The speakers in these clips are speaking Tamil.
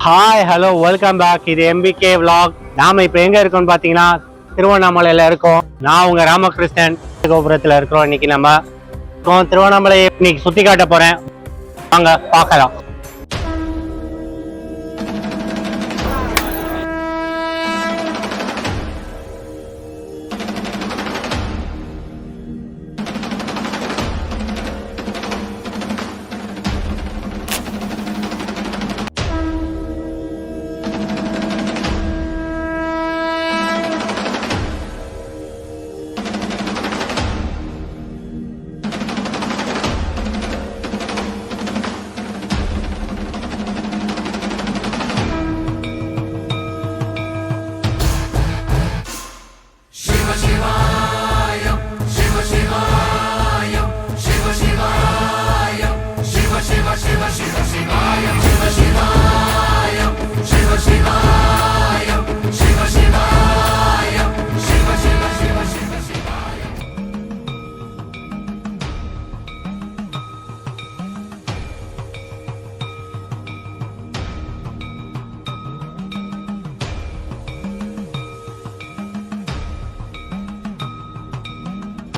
Hi hello welcome back. இது MBK vlog. நாம இப்போ எங்க இருக்கோம்னு பாத்தீங்கன்னா திருவண்ணாமலையில இருக்கோம். நான் உங்க ராமகிருஷ்ணன். கோபுரத்துல இருக்கிறோம். இன்னைக்கு நம்ம திருவண்ணாமலை இன்னைக்கு சுத்தி காட்ட போறேன். வாங்க பார்க்கலாம்.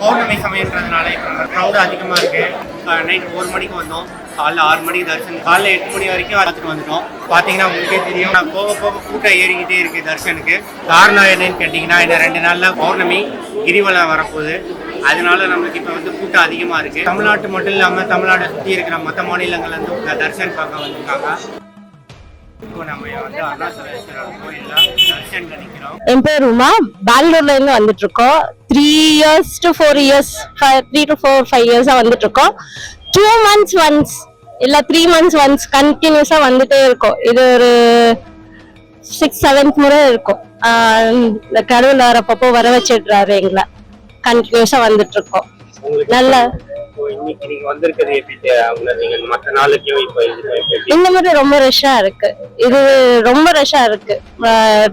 பௌர்ணமி சமயன்றதுனால இப்போ க்ரௌடு அதிகமாக இருக்குது. நைட் 1 மணிக்கு வந்தோம், காலைல 6 மணிக்கு தரிசனம், காலைல 8 மணி வரைக்கும் பார்த்துட்டு வந்துட்டோம். பார்த்தீங்கன்னா உங்களுக்கே தெரியும், நான் போக போக கூட்டம் ஏறிக்கிட்டே இருக்குது தரிசனுக்கு. காரணம் என்னன்னு கேட்டிங்கன்னா, இந்த 2 நாளில் பௌர்ணமி கிரிவலம் வரப்போகுது. அதனால நம்மளுக்கு இப்போ வந்து கூட்டம் அதிகமாக இருக்குது. தமிழ்நாட்டு மட்டும் இல்லாமல் தமிழ்நாடு சுற்றி இருக்கிற மற்ற மாநிலங்கள்லேருந்து தரிசனம் பார்க்க வந்திருக்காங்க. இப்போ நம்ம வந்து அருணாச்சலேஸ்வரர் கோயில்ல தரிசனம் பண்ணிக்கிறோம். என் பேர் உமா, பெங்களூர்ல இருந்து வந்துட்டு இருக்கோம். 3 years to 4 years, 3 to 5 years வந்துட்டு இருக்கோம். 2 months once இல்ல 3 months once கண்டினியூஸா வந்துட்டே இருக்கோம். இது ஒரு 6-7th முறை இருக்கும். இந்த கடவுள் வரப்போ வர வச்சிடுறாரு எங்களை. கண்டினியூஸா வந்துட்டு இருக்கோம். நல்ல இன்னைக்கு நீங்க வந்திருக்கிறது எப்படி மற்ற நாளைக்கும் இப்போ இந்த மாதிரி ரொம்ப ரஷ்ஷா இருக்கு. இது ரொம்ப ரஷ்ஷா இருக்கு.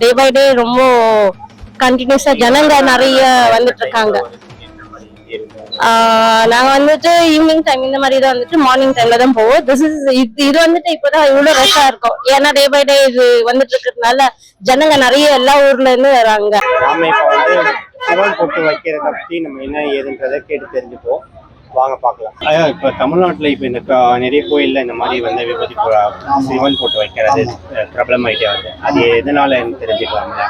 டே பை டே ரொம்ப கண்டினியூஸா ஜனங்க நிறைய வந்துட்டு இருக்காங்க. நாங்க வந்துட்டு ஈவினிங் டைம் இந்த மாதிரி தான் வந்துட்டு மார்னிங் டைம்ல தான் போவோம். இது வந்துட்டு இப்பதான் இவ்வளவு ரஷ்ஷா இருக்கும். ஏன்னா டே பை டே இது வந்துட்டு இருக்கிறதுனால ஜனங்க நிறைய எல்லா ஊர்ல இருந்து வராங்க. நாம இப்ப வந்து சிவன் போட்டு வைக்கிறத பத்தி நம்ம என்ன ஏதுன்றதை கேட்டு தெரிஞ்சுப்போம். வாங்க பார்க்கலாம். இப்போ தமிழ்நாட்டில் இப்போ இந்த நிறைய கோயிலில் இந்த மாதிரி வந்து விபூதி சிவன் போட்டு வைக்கிறது பிரபலமாயிட்டே வருது. அது எதனால எனக்கு தெரிஞ்சுக்கலாங்களா?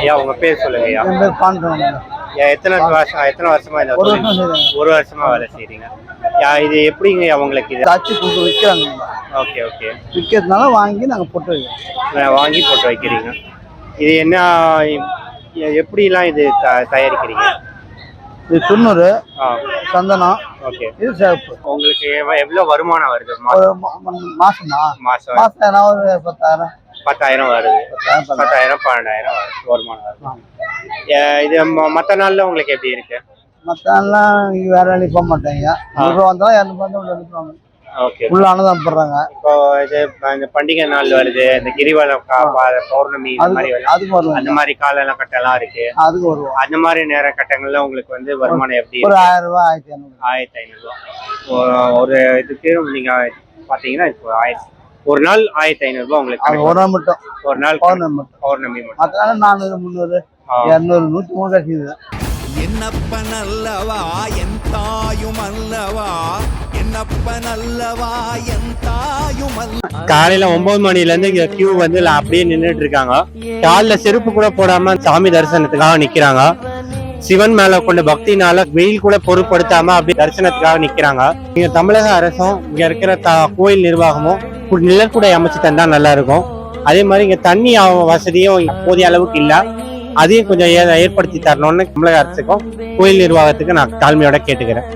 ஐயா உங்க பேர் சொல்லுங்க. ஐயா எத்தனை வருஷமா இந்த 1 வருஷமா வேலை செய்றீங்க? இது எப்படிங்க அவங்களுக்கு இது விற்கிறாங்க? ஓகே ஓகே, விற்கிறதுனால வாங்கி நாங்கள் போட்டு வைக்கிறோம். வாங்கி போட்டு வைக்கிறீங்க. இது என்ன எப்படிலாம் இது தயாரிக்கிறீங்க? இது துண்ணூறு, சந்தனம். ஓகே, இது சேப்பு. உங்களுக்கு எவ்வளவு வருமானம் வருது மாசம் ஒரு 10,000 வருது. 10,000 12,000 வருமானம் வருது. இது மற்ற நாள்ல உங்களுக்கு எப்படி இருக்கு? மற்ற நாள்லாம் வேற வேலைக்கு போக மாட்டாங்க. 100 ரூபா வந்தாலும் 200 ரூபா அனுப்புறாங்க. ஓகே, உள்ள அன்னதானம் போடுறாங்க. இப்போ இது இந்த பண்டிகை நாள் வருது, இந்த கிரிவலம் பௌர்ணமி அந்த மாதிரி கால கட்டெல்லாம் இருக்கு. அதுக்கு வருவோம். அந்த மாதிரி நேர கட்டங்கள்ல உங்களுக்கு வந்து வருமானம் எப்படி? ஒரு 1000 ரூபா 1500 ரூபா ஒரு இதுக்கு நீங்க பாத்தீங்கன்னா இப்போ ஒரு நாள் 1500 ரூபாய் உங்களுக்கு. ஒரு நாள் மட்டும், ஒரு நாள் பௌர்ணமி மட்டும். அதனால 400 300 200 103 கிடைக்குது. என்னப்பன் அல்லவா என் தாயும் அல்லவா, என்னப்பன் அல்லவா என் தாயும் அல்லவா. காலையில 9 மணில இருந்து இங்க கியூ வந்து அப்படியே நின்றுட்டு இருக்காங்க. காலைல செருப்பு கூட போடாம சாமி தரிசனத்துக்காக நிக்கிறாங்க. சிவன் மேல கொண்ட பக்தினால வெயில் கூட பொருட்படுத்தாம அப்படி தரிசனத்துக்காக நிக்கிறாங்க. இங்க தமிழக அரசும் இங்க இருக்கிற கோயில் நிர்வாகமும் நிழற்குடை அமைச்சு தந்தா நல்லா இருக்கும். அதே மாதிரி இங்க தண்ணி வசதியும் போதிய அளவுக்கு இல்ல. அதையும் கொஞ்சம் ஏற்படுத்தி தரணும்னு தமிழக அரசுக்கும் கோயில் நிர்வாகத்துக்கு நான் தாழ்மையோட கேட்டுக்கிறேன்.